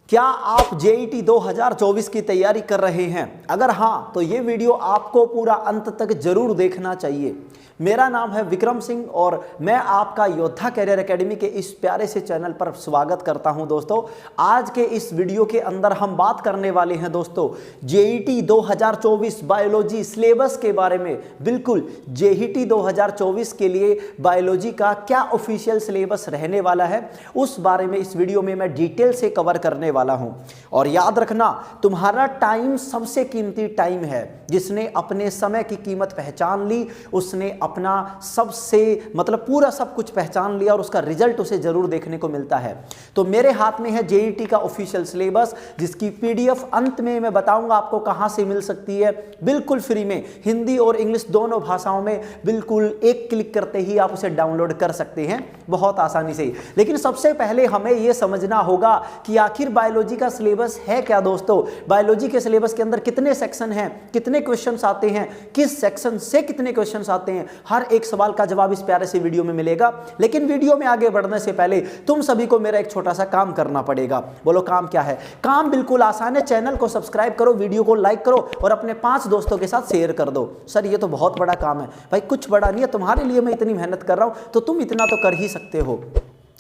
क्या आप जेईटी 2024 की तैयारी कर रहे हैं? अगर हाँ तो ये वीडियो आपको पूरा अंत तक जरूर देखना चाहिए। मेरा नाम है विक्रम सिंह और मैं आपका योद्धा कैरियर एकेडमी के इस प्यारे से चैनल पर स्वागत करता हूं। दोस्तों, आज के इस वीडियो के अंदर हम बात करने वाले हैं दोस्तों जेईटी 2024 बायोलॉजी सिलेबस के बारे में। बिल्कुल, जेईटी 2024 के लिए बायोलॉजी का क्या ऑफिशियल सिलेबस रहने वाला है उस बारे में इस वीडियो में मैं डिटेल से कवर करने वाला हूं। और याद रखना, तुम्हारा टाइम सबसे कीमती टाइम है। जिसने अपने समय की कीमत पहचान ली उसने अपना सबसे पूरा सब कुछ पहचान लिया और उसका रिजल्ट उसे जरूर देखने को मिलता है। तो मेरे हाथ में है जेईटी का ऑफिशियल सिलेबस, जिसकी पीडीएफ अंत में मैं बताऊंगा आपको कहां से मिल सकती है। बिल्कुल फ्री में, हिंदी और इंग्लिश दोनों भाषाओं में, बिल्कुल एक क्लिक करते ही आप उसे डाउनलोड कर सकते हैं बहुत आसानी से। लेकिन सबसे पहले हमें यह समझना होगा कि आखिर बायोलॉजी का सिलेबस है क्या। दोस्तों, बायोलॉजी के सिलेबस के अंदर कितने सेक्शन हैं, कितने क्वेश्चंस आते हैं, किस सेक्शन से कितने क्वेश्चंस आते हैं, हर एक सवाल का जवाब इस प्यारे से वीडियो में मिलेगा। लेकिन वीडियो में आगे बढ़ने से पहले तुम सभी को मेरा एक छोटा सा काम करना पड़ेगा। बोलो काम क्या है? काम बिल्कुल आसान है। चैनल को सब्सक्राइब करो, वीडियो को लाइक करो और अपने 5 दोस्तों के साथ शेयर कर दो। सर ये तो बहुत बड़ा काम है। भाई कुछ बड़ा नहीं है, तुम्हारे लिए मैं इतनी मेहनत कर रहा हूं तो तुम इतना तो कर ही सकते हो।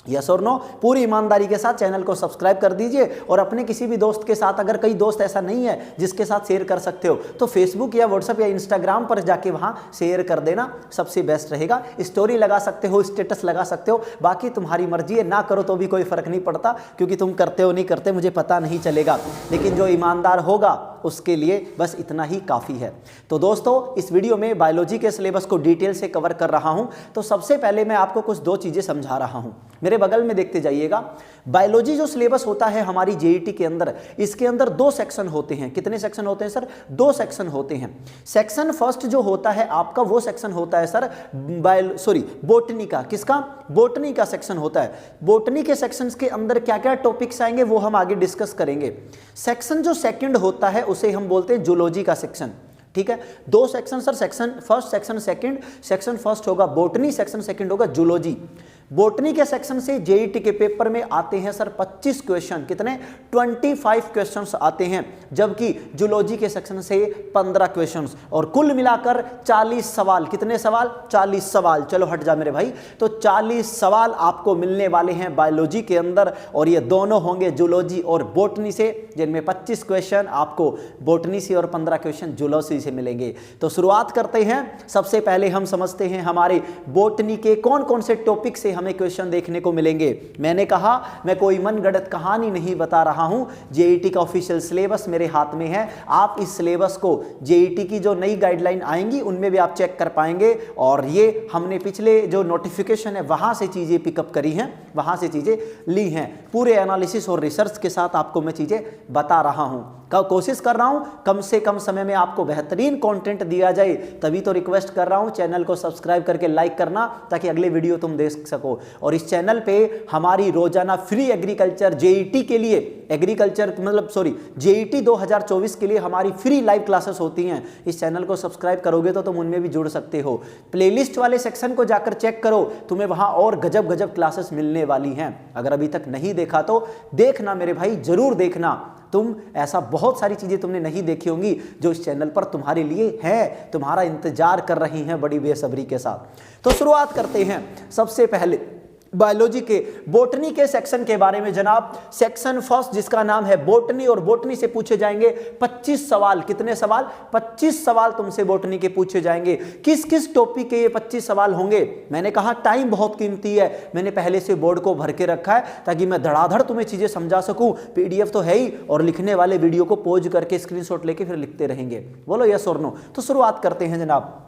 यस और नो? पूरी ईमानदारी के साथ चैनल को सब्सक्राइब कर दीजिए और अपने किसी भी दोस्त के साथ, अगर कई दोस्त ऐसा नहीं है जिसके साथ शेयर कर सकते हो, तो फेसबुक या व्हाट्सएप या इंस्टाग्राम पर जाके वहां शेयर कर देना, सबसे बेस्ट रहेगा। स्टोरी लगा सकते हो, स्टेटस लगा सकते हो, बाकी तुम्हारी मर्जी है। ना करो तो भी कोई फर्क नहीं पड़ता, क्योंकि तुम करते हो नहीं करते मुझे पता नहीं चलेगा। लेकिन जो ईमानदार होगा उसके लिए बस इतना ही काफ़ी है। तो दोस्तों, इस वीडियो में बायोलॉजी के सिलेबस को डिटेल से कवर कर रहा हूं। तो सबसे पहले मैं आपको कुछ 2 चीज़ें समझा रहा हूं। मेरे बगल में देखते जाइएगा। बायोलॉजी जो सिलेबस होता है हमारी जेईटी के अंदर, इसके अंदर 2 सेक्शन होते हैं। कितने सेक्शन होते हैं सर? 2 सेक्शन होते हैं। सेक्शन फर्स्ट जो होता है आपका, वो सेक्शन होता है सर बोटनी का। किसका? बोटनी का सेक्शन होता है। बोटनी के सेक्शंस के अंदर क्या क्या टॉपिक्स आएंगे वो हम आगे डिस्कस करेंगे। सेक्शन जो सेकंड होता है उसे हम बोलते हैं जूलॉजी का सेक्शन। ठीक है, 2 section sir, section first, section second. Section first होगा बोटनी, सेक्शन सेकंड होगा जूलॉजी। बोटनी के सेक्शन से जेईटी के पेपर में आते हैं सर 25 क्वेश्चन। कितने? 25 क्वेश्चंस आते हैं, जबकि जूलॉजी के सेक्शन से 15 क्वेश्चंस और कुल मिलाकर 40 सवाल। कितने सवाल? 40 सवाल। चलो हट जा मेरे भाई। तो 40 सवाल आपको मिलने वाले हैं बायोलॉजी के अंदर, और ये दोनों होंगे जूलॉजी और बोटनी से, जिनमें 25 क्वेश्चन आपको बोटनी से और 15 क्वेश्चन जूलॉजी से मिलेंगे। तो शुरुआत करते हैं। सबसे पहले हम समझते हैं हमारे बोटनी के कौन कौन से टॉपिक से हमें क्वेश्चन देखने को मिलेंगे। मैंने कहा मैं कोई मनगढ़ंत कहानी नहीं बता रहा हूं। जेईटी का ऑफिशियल सिलेबस मेरे हाथ में है। आप इस सिलेबस को जेईटी की जो नई गाइडलाइन आएंगी उनमें भी आप चेक कर पाएंगे, और ये हमने पिछले जो नोटिफिकेशन है वहां से चीजें पिकअप करी हैं, वहां से चीजें ली हैं। पूरे एनालिसिस और रिसर्च के साथ आपको मैं चीजें बता रहा हूं। कोशिश कर रहा हूं कम से कम समय में आपको बेहतरीन कंटेंट दिया जाए। तभी तो रिक्वेस्ट कर रहा हूं चैनल को सब्सक्राइब करके लाइक करना, ताकि अगले वीडियो तुम देख सको। और इस चैनल पे हमारी रोजाना फ्री एग्रीकल्चर जेईटी के लिए, जेईटी 2024 के लिए हमारी फ्री लाइव क्लासेस होती हैं। इस चैनल को सब्सक्राइब करोगे तो तुम उनमें भी जुड़ सकते हो। प्लेलिस्ट वाले सेक्शन को जाकर चेक करो, तुम्हें वहां और गजब गजब क्लासेस मिलने वाली हैं। अगर अभी तक नहीं देखा तो देखना मेरे भाई, जरूर देखना। तुम ऐसा बहुत सारी चीजें तुमने नहीं देखी होंगी जो इस चैनल पर तुम्हारे लिए है, तुम्हारा इंतजार कर रही हैं बड़ी बेसब्री के साथ। तो शुरुआत करते हैं सबसे पहले बायोलॉजी के बोटनी के सेक्शन के बारे में। जनाब, सेक्शन फर्स्ट जिसका नाम है बोटनी, और बोटनी से पूछे जाएंगे 25 सवाल। कितने सवाल? 25 सवाल तुमसे बोटनी के पूछे जाएंगे। किस किस टॉपिक के ये 25 सवाल होंगे? मैंने कहा टाइम बहुत कीमती है, मैंने पहले से बोर्ड को भर के रखा है ताकि मैं धड़ाधड़ तुम्हें चीजें समझा सकूं। पीडीएफ तो है ही, और लिखने वाले वीडियो को पॉज करके स्क्रीनशॉट लेके फिर लिखते रहेंगे। बोलो यस और नो? तो शुरुआत करते हैं जनाब।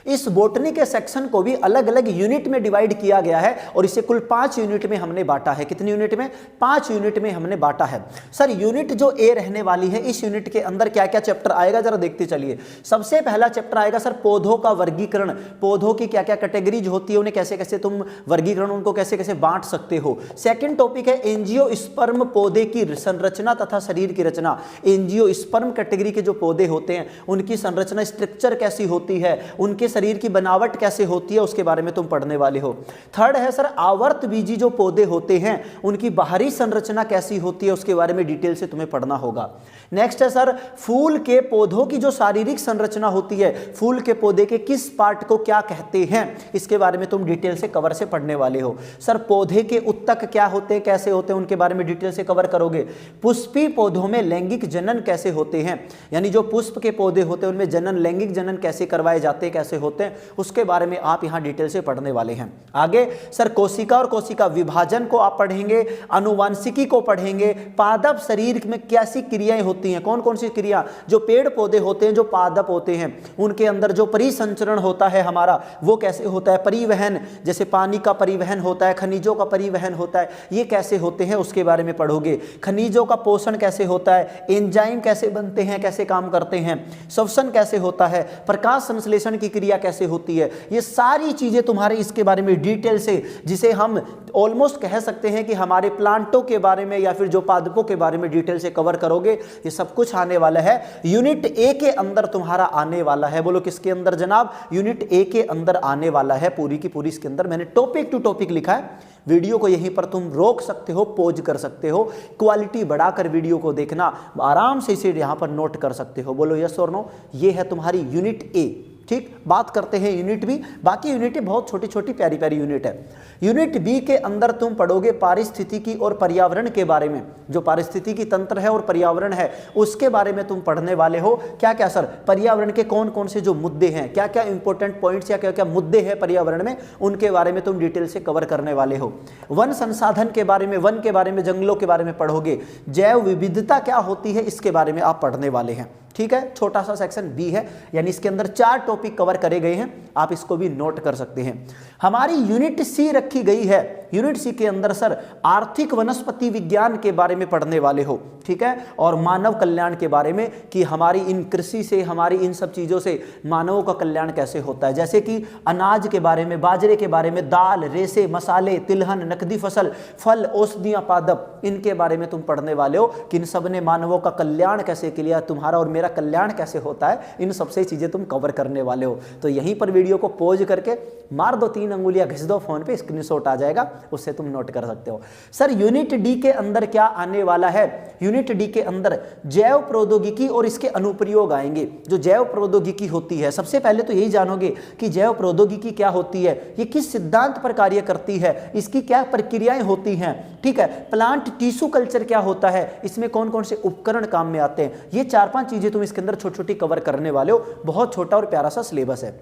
इस बोटनी के सेक्शन को भी अलग अलग यूनिट में डिवाइड किया गया है, और इसे कुल 5 यूनिट में हमने बांटा है। कितनी यूनिट में? 5 यूनिट में हमने बांटा है। सर यूनिट जो ए रहने वाली है, इस यूनिट के अंदर क्या क्या चैप्टर आएगा जरा देखते चलिए। सबसे पहला चैप्टर आएगा सर पौधों का वर्गीकरण। पौधों की क्या क्या कैटेगरीज होती है, उन्हें कैसे कैसे तुम वर्गीकरण, उनको कैसे कैसे बांट सकते हो। सेकंड टॉपिक है एंजियोस्पर्म, पौधे की संरचना तथा शरीर की रचना। एंजियोस्पर्म कैटेगरी के जो पौधे होते हैं उनकी संरचना, स्ट्रक्चर कैसी होती है, उनके शरीर की बनावट कैसे होती है उसके बारे में तुम पढ़ने वाले हो। थर्ड है सर आवर्त बीजी जो पौधे होते हैं उनकी बाहरी संरचना कैसी होती है उसके बारे में डिटेल से तुम्हें पढ़ना होगा। नेक्स्ट है सर फूल के पौधों की जो शारीरिक संरचना होती है, फूल के पौधे के किस पार्ट को क्या कहते हैं इसके बारे में तुम डिटेल से कवर से पढ़ने वाले हो। सर पौधे के उत्तक क्या होते हैं, कैसे होते हैं, उनके बारे में डिटेल से कवर करोगे। पुष्पी पौधों में लैंगिक जनन कैसे होते हैं, यानी जो पुष्प के पौधे होते हैं उनमें जनन, लैंगिक जनन कैसे करवाए जाते हैं, कैसे होते हैं, उसके बारे में आप यहां डिटेल से पढ़ने वाले हैं। आगे सर कोशिका और कोशिका विभाजन को आप पढ़ेंगे, आनुवांशिकी को पढ़ेंगे, पादप शरीर में कैसी क्रियाएं होती हैं, कौन कौन सी क्रिया, जो पेड़ पौधे होते हैं जो पादप होते हैं उनके अंदर जो परिसंचरण होता है हमारा वो कैसे होता है, परिवहन जैसे पानी का परिवहन होता है, खनिजों का परिवहन होता है, ये कैसे होते हैं उसके बारे में पढ़ोगे। खनिजों का पोषण कैसे होता है, एंजाइम कैसे बनते हैं, कैसे काम करते हैं, श्वसन कैसे होता है, प्रकाश संश्लेषण की क्रिया कैसे होती है, ये सारी चीजें तुम्हारे इसके बारे में डिटेल से, जिसे हम ऑलमोस्ट कह सकते हैं कि हमारे प्लांटों के बारे में या फिर जो पादपों के बारे में डिटेल से कवर करोगे। ये सब कुछ आने वाला है यूनिट ए के अंदर तुम्हारा आने वाला है। बोलो किसके अंदर जनाब, यूनिट ए के अंदर आने वाला है पूरी की पूरी। इसके अंदर मैंने टॉपिक टू टॉपिक लिखा है, वीडियो को यहीं पर तुम रोक सकते हो, पॉज कर सकते हो, क्वालिटी बढ़ाकर वीडियो को देखना, आराम से इसे यहां पर नोट कर सकते हो। बोलो यस और नो, ये है तुम्हारी यूनिट ए। ठीक, बात करते हैं यूनिट बी। बाकी यूनिट बहुत छोटी छोटी प्यारी प्यारी यूनिट है। यूनिट बी के अंदर तुम पढ़ोगे पारिस्थितिकी और पर्यावरण के बारे में, जो पारिस्थितिकी तंत्र है और पर्यावरण है उसके बारे में तुम पढ़ने वाले हो। क्या क्या सर, पर्यावरण के कौन कौन से जो मुद्दे हैं, क्या क्या इंपॉर्टेंट पॉइंट्स या क्या क्या मुद्दे हैं पर्यावरण में, उनके बारे में तुम डिटेल से कवर करने वाले हो। वन संसाधन के बारे में, वन के बारे में, जंगलों के बारे में पढ़ोगे। जैव विविधता क्या होती है इसके बारे में आप पढ़ने वाले हैं। ठीक है, छोटा सा सेक्शन बी है, यानी इसके अंदर 4 टॉपिक कवर करे गए हैं, आप इसको भी नोट कर सकते हैं। हमारी यूनिट सी रखी गई है। यूनिट सी के अंदर सर आर्थिक वनस्पति विज्ञान के बारे में पढ़ने वाले हो। ठीक है, और मानव कल्याण के बारे में कि हमारी इन कृषि से, हमारी इन सब चीजों से मानवों का कल्याण कैसे होता है, जैसे कि अनाज के बारे में, बाजरे के बारे में, दाल, रेशे, मसाले, तिलहन, नकदी फसल, फल, औषधियां, पादप, इनके बारे में तुम पढ़ने वाले हो कि इन सब ने मानवों का कल्याण कैसे किया, तुम्हारा और मेरा कल्याण कैसे होता है, इन सबसे चीजें तुम कवर करने वाले हो। तो यहीं पर वीडियो को पॉज करके मार दो, 3 अंगुलियां घिस दो फोन पे, स्क्रीनशॉट आ जाएगा, उससे तुम नोट कर सकते हो। सर यूनिट डी के अंदर क्या आने वाला है, यूनिट डी के अंदर जैव प्रौद्योगिकी और इसके अनुप्रयोग आएंगे। जो जैव प्रौद्योगिकी होती है, सबसे पहले तो यही जानोगे कि जैव प्रौद्योगिकी क्या होती है, ये किस सिद्धांत पर कार्य करती है, इसकी क्या प्रक्रियाएं होती हैं। ठीक है, प्लांट टिश्यू कल्चर क्या होता है, इसमें कौन कौन से उपकरण काम में आते हैं, ये 4-5 चीजें तुम इसके अंदर छोटी छोटी कवर करने वाले हो। बहुत छोटा और प्यारा सा सिलेबस है।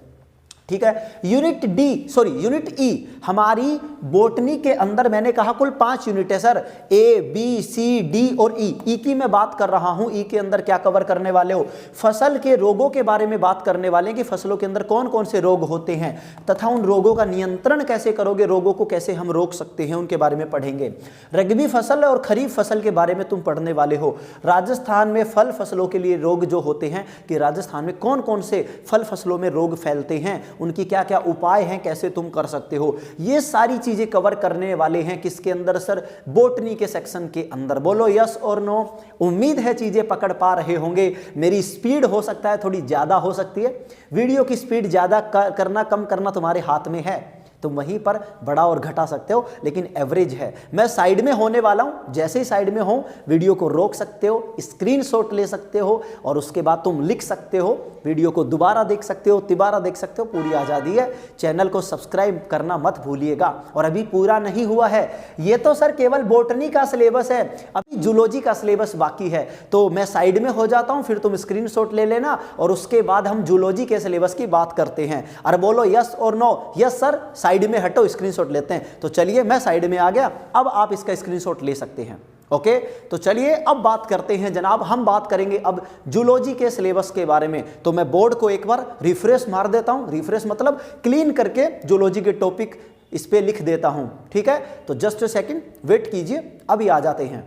ठीक है, यूनिट ई हमारी बोटनी के अंदर मैंने कहा कुल 5 यूनिट है सर, ए, बी, सी, डी और ई की मैं बात कर रहा हूं। ई के अंदर क्या कवर करने वाले हो, फसल के रोगों के बारे में बात करने वाले हैं कि फसलों के अंदर कौन कौन से रोग होते हैं तथा उन रोगों का नियंत्रण कैसे करोगे, रोगों को कैसे हम रोक सकते हैं, उनके बारे में पढ़ेंगे। रबी फसल और खरीफ फसल के बारे में तुम पढ़ने वाले हो। राजस्थान में फल फसलों के लिए रोग जो होते हैं कि राजस्थान में कौन कौन से फल फसलों में रोग फैलते हैं, उनकी क्या क्या उपाय हैं, कैसे तुम कर सकते हो, ये सारी चीजें कवर करने वाले हैं किसके अंदर सर, बोटनी के सेक्शन के अंदर। बोलो यस और नो। उम्मीद है चीजें पकड़ पा रहे होंगे। मेरी स्पीड हो सकता है थोड़ी ज्यादा हो सकती है, वीडियो की स्पीड ज्यादा करना कम करना तुम्हारे हाथ में है, तुम वहीं पर बढ़ा और घटा सकते हो, लेकिन एवरेज है। मैं साइड में होने वाला हूं, जैसे ही साइड में हो वीडियो को रोक सकते हो, स्क्रीनशॉट ले सकते हो और उसके बाद तुम लिख सकते हो, वीडियो को दोबारा देख सकते हो, तिबारा देख सकते हो, पूरी आज़ादी है। चैनल को सब्सक्राइब करना मत भूलिएगा। और अभी पूरा नहीं हुआ है, ये तो सर केवल बोटनी का सिलेबस है, अभी जूलॉजी का सिलेबस बाकी है। तो मैं साइड में हो जाता हूं, फिर तुम स्क्रीनशॉट ले लेना और उसके बाद हम जूलॉजी के सिलेबस की बात करते हैं। अरे बोलो यस और नो। यस सर, साइड में हटो, स्क्रीनशॉट लेते हैं। तो चलिए मैं साइड में आ गया, अब आप इसका स्क्रीनशॉट ले सकते हैं। ओके, तो चलिए अब बात करते हैं जनाब, हम बात करेंगे अब जूलॉजी के सिलेबस के बारे में। तो मैं बोर्ड को एक बार रिफ्रेश मार देता हूं, रिफ्रेश मतलब क्लीन करके जूलॉजी के टॉपिक इस पे लिख देता हूं। ठीक है, तो जस्ट अ सेकंड वेट कीजिए, अभी आ जाते हैं।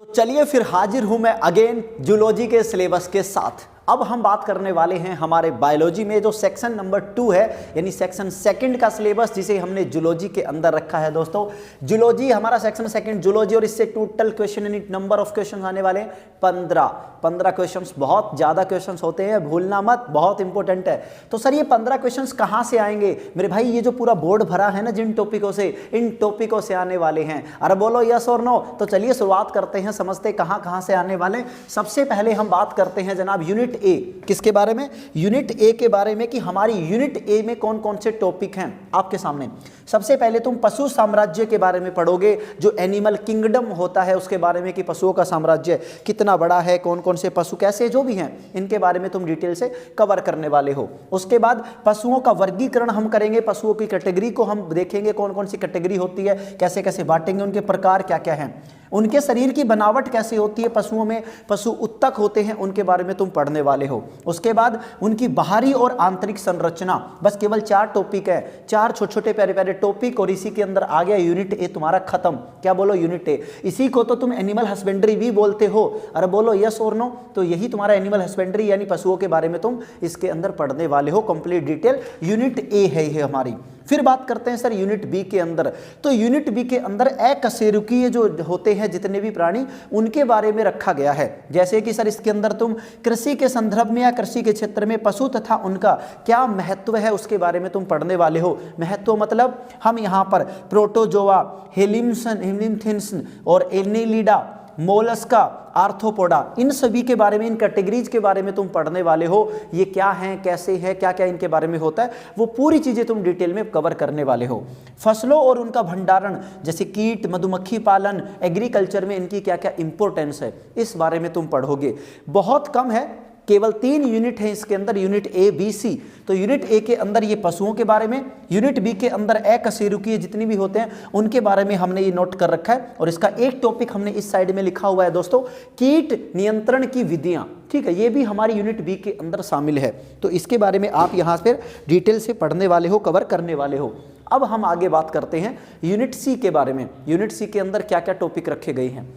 तो चलिए फिर हाजिर हूं मैं अगेन जूलॉजी के सिलेबस के साथ। अब हम बात करने वाले हैं हमारे बायोलॉजी में जो सेक्शन नंबर 2 है, यानी सेक्शन सेकंड का सिलेबस, जिसे हमने जूलॉजी के अंदर रखा है। दोस्तों जूलॉजी हमारा सेक्शन सेकंड जूलॉजी, और इससे टोटल क्वेश्चन यानी नंबर ऑफ क्वेश्चन आने वाले 15 क्वेश्चंस। बहुत ज्यादा क्वेश्चंस होते हैं, भूलना मत, बहुत इंपॉर्टेंट है। तो सर ये 15 क्वेश्चंस कहां से आएंगे मेरे भाई? ये जो पूरा बोर्ड भरा है ना जिन टॉपिकों से, इन टॉपिकों से आने वाले हैं। अरे बोलो यस और नो। तो चलिए शुरुआत करते हैं, समझते कहां से आने वाले। सबसे पहले हम बात करते हैं जनाब यूनिट ए। किसके बारे में? यूनिट ए के बारे में, कि हमारी यूनिट ए में कौन कौन से टॉपिक हैं आपके सामने। सबसे पहले तुम पशु साम्राज्य के बारे में पढ़ोगे, जो एनिमल किंगडम होता है उसके बारे में, कि पशुओं का साम्राज्य कितना बड़ा है, कौन कौन से पशु कैसे जो भी हैं, इनके बारे में तुम डिटेल से कवर करने वाले हो। उसके बाद पशुओं का वर्गीकरण हम करेंगे, पशुओं की कैटेगरी को हम देखेंगे, कौन कौन सी कैटेगरी होती है, कैसे कैसे बांटेंगे, उनके प्रकार क्या क्या हैं, उनके शरीर की बनावट कैसे होती है पशुओं में, पशु उत्तक होते हैं, उनके बारे में तुम पढ़ने वाले हो। उसके बाद उनकी बाहरी और आंतरिक संरचना। बस केवल 4 टॉपिक है, 4 छोटे छोटे प्यारे प्यारे टॉपिक, और इसी के अंदर आ गया यूनिट ए तुम्हारा खत्म। क्या बोलो? Unit A. इसी को तो तुम एनिमल हस्बेंड्री भी बोलते हो। अरे बोलो यस और नो। तो यही तुम्हारा एनिमल हस्बेंड्री यानी पशुओं के बारे में तुम इसके अंदर पढ़ने वाले हो। कंप्लीट डिटेल यूनिट ए है ये हमारी। फिर बात करते हैं सर यूनिट बी के अंदर। तो यूनिट बी के अंदर अकशेरुकीय जो होते हैं जितने भी प्राणी, उनके बारे में रखा गया है। जैसे कि सर इसके अंदर तुम कृषि के संदर्भ में या कृषि के क्षेत्र में पशु तथा उनका क्या महत्व है उसके बारे में तुम पढ़ने वाले हो। महत्व मतलब हम यहाँ पर प्रोटोजोआ, हेलिम्थिन्स और एनिलिडा, मोलस्का, आर्थ्रोपोडा, इन सभी के बारे में, इन कैटेगरीज के बारे में तुम पढ़ने वाले हो। ये क्या हैं, कैसे हैं, क्या क्या इनके बारे में होता है, वो पूरी चीजें तुम डिटेल में कवर करने वाले हो। फसलों और उनका भंडारण, जैसे कीट, मधुमक्खी पालन, एग्रीकल्चर में इनकी क्या क्या इंपॉर्टेंस है, इस बारे में तुम पढ़ोगे। बहुत कम है, केवल 3 यूनिट है इसके अंदर, यूनिट ए बी सी। तो यूनिट ए के अंदर ये पशुओं के बारे में, यूनिट बी के अंदर अकशेरुकीय जितनी भी होते हैं उनके बारे में हमने ये नोट कर रखा है। और इसका एक टॉपिक हमने इस साइड में लिखा हुआ है दोस्तों, कीट नियंत्रण की विधियां। ठीक है, ये भी हमारी यूनिट बी के अंदर शामिल है। तो इसके बारे में आप यहाँ पर डिटेल से पढ़ने वाले हो, कवर करने वाले हो। अब हम आगे बात करते हैं यूनिट सी के बारे में। यूनिट सी के अंदर क्या क्या टॉपिक रखे गए हैं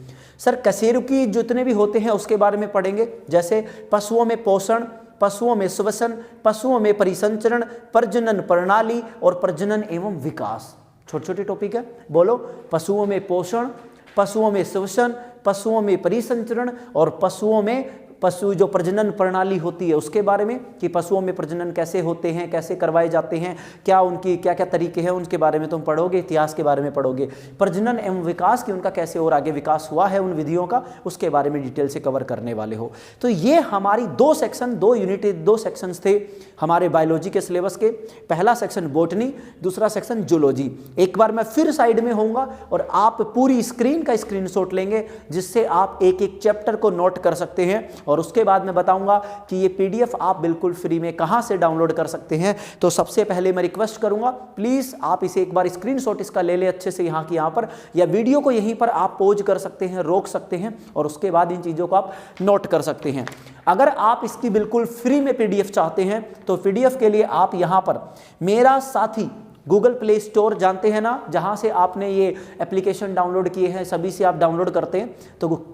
सर? कशेरुकी जितने भी होते हैं उसके बारे में पढ़ेंगे, जैसे पशुओं में पोषण, पशुओं में श्वसन, पशुओं में परिसंचरण, प्रजनन प्रणाली और प्रजनन एवं विकास। छोटे छोटे टॉपिक है, बोलो। पशुओं में पोषण, पशुओं में श्वसन, पशुओं में परिसंचरण और पशुओं में पशु जो प्रजनन प्रणाली होती है उसके बारे में, कि पशुओं में प्रजनन कैसे होते हैं, कैसे करवाए जाते हैं, क्या उनकी क्या क्या तरीके हैं, उनके बारे में तुम पढ़ोगे। इतिहास के बारे में पढ़ोगे। प्रजनन एवं विकास की उनका कैसे और आगे विकास हुआ है उन विधियों का, उसके बारे में डिटेल से कवर करने वाले हो। तो ये हमारी 2 सेक्शन, 2 यूनिट, 2 सेक्शंस थे हमारे बायोलॉजी के सिलेबस के। पहला सेक्शन बॉटनी, दूसरा सेक्शन जूलॉजी। एक बार मैं फिर साइड में होऊंगा और आप पूरी स्क्रीन का स्क्रीनशॉट लेंगे, जिससे आप एक एक चैप्टर को नोट कर सकते हैं। और उसके बाद मैं बताऊंगा कि ये पीडीएफ आप बिल्कुल फ्री में कहां से डाउनलोड कर सकते हैं। तो सबसे पहले मैं रिक्वेस्ट करूंगा, प्लीज आप इसे एक बार स्क्रीनशॉट इसका ले ले अच्छे से यहाँ की यहाँ पर, या वीडियो को यहीं पर आप पॉज कर सकते हैं, रोक सकते हैं, और उसके बाद इन चीजों को आप नोट कर सकते हैं। अगर आप इसकी बिल्कुल फ्री में पीडीएफ चाहते हैं तो पीडीएफ के लिए आप यहाँ पर मेरा साथी गूगल प्ले स्टोर जानते हैं ना, जहां से आपने ये एप्लीकेशन डाउनलोड किए हैं, सभी से आप डाउनलोड करते हैं, तो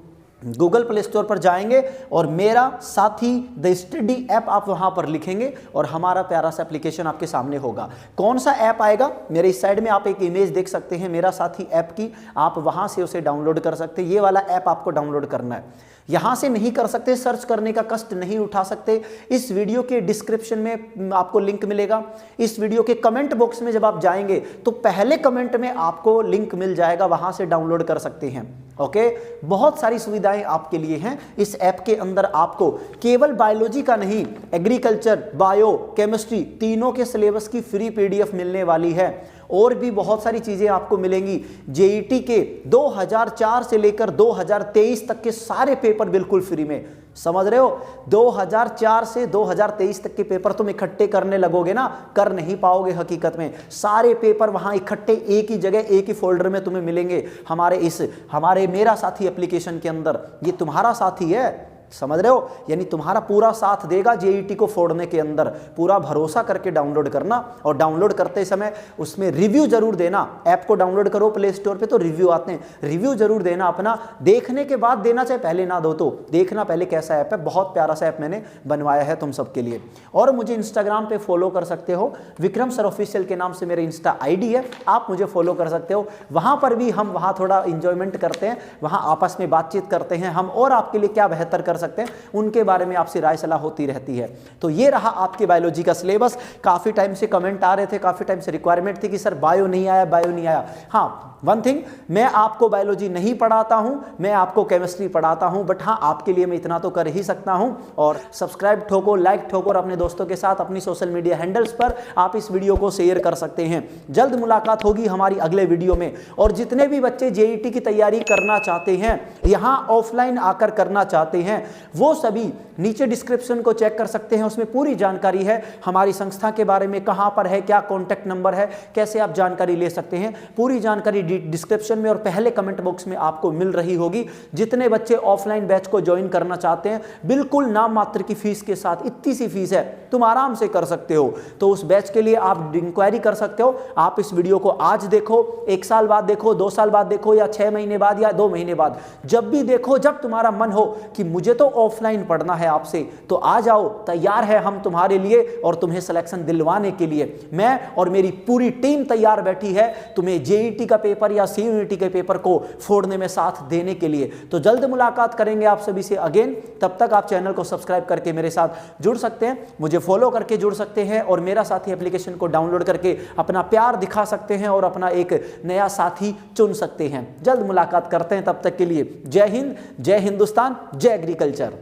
गूगल प्ले स्टोर पर जाएंगे और मेरा साथी द स्टडी ऐप आप वहां पर लिखेंगे और हमारा प्यारा सा एप्लीकेशन आपके सामने होगा। कौन सा ऐप आएगा? मेरे इस साइड में आप एक इमेज देख सकते हैं मेरा साथी ऐप की, आप वहां से उसे डाउनलोड कर सकते हैं। ये वाला ऐप आपको डाउनलोड करना है, यहां से नहीं कर सकते, सर्च करने का कष्ट नहीं उठा सकते। इस वीडियो के डिस्क्रिप्शन में आपको लिंक मिलेगा। इस वीडियो के कमेंट बॉक्स में जब आप जाएंगे तो पहले कमेंट में आपको लिंक मिल जाएगा, वहां से डाउनलोड कर सकते हैं। ओके, बहुत सारी सुविधाएं आपके लिए हैं इस ऐप के अंदर। आपको केवल बायोलॉजी का नहीं, एग्रीकल्चर, बायो, केमिस्ट्री, तीनों के सिलेबस की फ्री पीडीएफ मिलने वाली है। और भी बहुत सारी चीजें आपको मिलेंगी। जेईटी के 2004 से लेकर 2023 तक के सारे पेपर बिल्कुल फ्री में, समझ रहे हो? 2004 से 2023 तक के पेपर तुम इकट्ठे करने लगोगे ना, कर नहीं पाओगे हकीकत में। सारे पेपर वहां इकट्ठे एक ही जगह, एक ही फोल्डर में तुम्हें मिलेंगे हमारे मेरा साथी एप्लीकेशन के अंदर। ये तुम्हारा साथी है, समझ रहे हो, यानी तुम्हारा पूरा साथ देगा जेईटी को फोड़ने के अंदर। पूरा भरोसा करके डाउनलोड करना, और डाउनलोड करते समय उसमें रिव्यू जरूर देना। ऐप को डाउनलोड करो प्ले स्टोर पे तो रिव्यू आते हैं, रिव्यू जरूर देना अपना, देखने के बाद देना, चाहे पहले ना दो तो देखना पहले कैसा ऐप है। बहुत प्यारा सा ऐप मैंने बनवाया है तुम सबके लिए। और मुझे इंस्टाग्राम पे फॉलो कर सकते हो, विक्रम सर ऑफिशियल के नाम से मेरे इंस्टा आईडी है, आप मुझे फॉलो कर सकते हो। वहां पर भी हम वहां थोड़ा इंजॉयमेंट करते हैं, वहां आपस में बातचीत करते हैं हम, और आपके लिए क्या बेहतर कर सकते हैं उनके बारे में आपसे राय सलाह होती रहती है। तो ये रहा आपके बायोलॉजी का सिलेबस। काफी टाइम से कमेंट आ रहे थे, काफी टाइम से रिक्वायरमेंट थी कि सर बायो नहीं आया, बायो नहीं आया। हाँ, वन थिंग, मैं आपको बायोलॉजी नहीं पढ़ाता हूं, मैं आपको केमिस्ट्री पढ़ाता हूं, बट हाँ आपके लिए मैं इतना तो कर ही सकता हूं। और सब्सक्राइब ठोको, लाइक ठोको, और अपने दोस्तों के साथ अपनी सोशल मीडिया हैंडल्स पर आप इस वीडियो को शेयर कर सकते हैं। जल्द मुलाकात होगी हमारी अगले वीडियो में। और जितने भी बच्चे जेईटी की तैयारी करना चाहते हैं, यहां ऑफलाइन आकर करना चाहते हैं, वो सभी नीचे डिस्क्रिप्शन को चेक कर सकते हैं, उसमें पूरी जानकारी है हमारी संस्था के बारे में, कहां पर है, क्या कॉन्टैक्ट नंबर है, कैसे आप जानकारी ले सकते हैं। पूरी जानकारी डिस्क्रिप्शन में और पहले कमेंट बॉक्स में आपको मिल रही होगी। जितने बच्चे ऑफलाइन बैच को ज्वाइन करना चाहते हैं, बिल्कुल नाम मात्र की फीस के साथ, इतनी सी फीस है, तुम आराम से कर सकते हो। तो उस बैच के लिए आप इंक्वायरी कर सकते हो। आप इस वीडियो को आज देखो, 1 साल बाद देखो, 2 साल बाद देखो, या 6 महीने बाद, या 2 महीने बाद, जब भी देखो, जब तुम्हारा मन हो कि मुझे तो ऑफलाइन पढ़ना है आपसे, तो आ जाओ, तैयार है हम तुम्हारे लिए और तुम्हें सिलेक्शन दिलवाने के लिए। मैं और मेरी पूरी टीम तैयार बैठी है तुम्हें जेईटी का पेपर या सीयूईटी के पेपर को फोड़ने में साथ देने के लिए। तो जल्द मुलाकात करेंगे आप सभी से अगेन। तब तक आप चैनल को सब्सक्राइब करके मेरे साथ जुड़ सकते हैं, मुझे फॉलो करके जुड़ सकते हैं, और मेरा साथी एप्लीकेशन को डाउनलोड करके अपना प्यार दिखा सकते हैं और अपना एक नया साथी चुन सकते हैं। जल्द मुलाकात करते हैं, तब तक के लिए जय हिंद, जय हिंदुस्तान, जय एग्रीकल्चर।